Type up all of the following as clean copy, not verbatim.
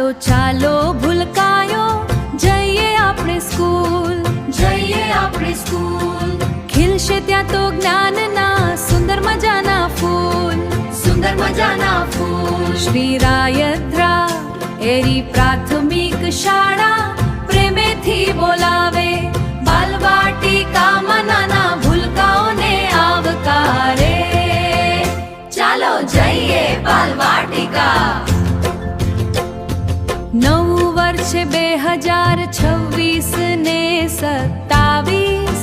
ચાલો ચાલો ભૂલકાયો, જઈએ આપણે સ્કૂલ, જઈએ આપણે સ્કૂલ. ખીલશે ત્યાં તો જ્ઞાનના સુંદર મજાના ફૂલ, સુંદર મજાના ફૂલ. શ્રી રાયદ્રા એરી પ્રાથમિક શાળા પ્રેમેથી બોલાવે, બાલવાટિકામાં નાના ભૂલકાઓને આવકારે. ચાલો જઈએ બાલવાટિકા. નવું વર્ષ 2026 ને 27,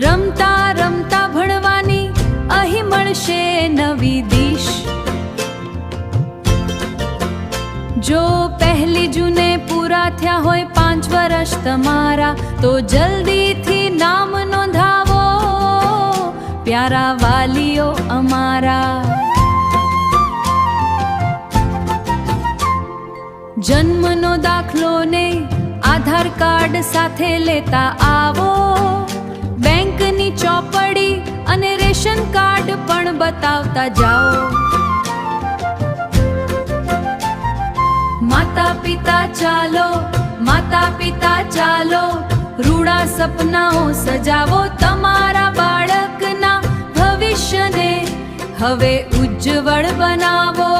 રમતા રમતા ભણવાની અહીં મળશે નવી દિશ. જો 1 જૂને પૂરા થયા હોય 5 વર્ષ તમારા, તો જલ્દીથી નામ નોંધાવો પ્યારા વાલીઓ અમારા. જન્મનો દાખલો ને આધાર કાર્ડ સાથે લેતા આવો, બેંકની ચોપડી અને રેશન કાર્ડ પણ બતાવતા જાઓ. માતા પિતા ચાલો, માતા પિતા ચાલો, રૂડા સપનાઓ સજાવો, તમારા બાળકના ભવિષ્યને હવે ઉજ્જવળ બનાવો.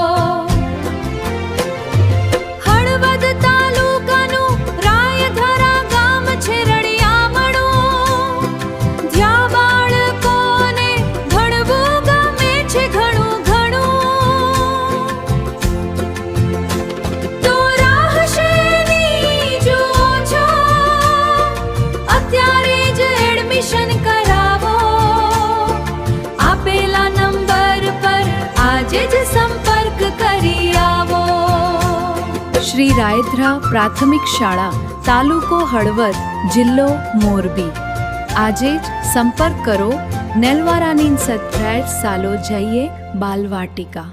હળવદ તાલુકાનું રાયધરા ગામ છે રળિયામણું, જ્યાં બાળકોને ભણવું ગમે છે ઘણું ઘણું. તો રાહ શેની જુઓ છો, અત્યારે જ એડમિશન કરાવો. આપેલા નંબર પર આજે જ સંપર્ક કરી આવો. શ્રી રાયદ્રા પ્રાથમિક શાળા, તાલુકો હળવદ, જિલ્લો મોરબી. આજે જ સંપર્ક કરો. નેલવારાની સત્યાટ સાલો જઈએ બાલવાટિકા.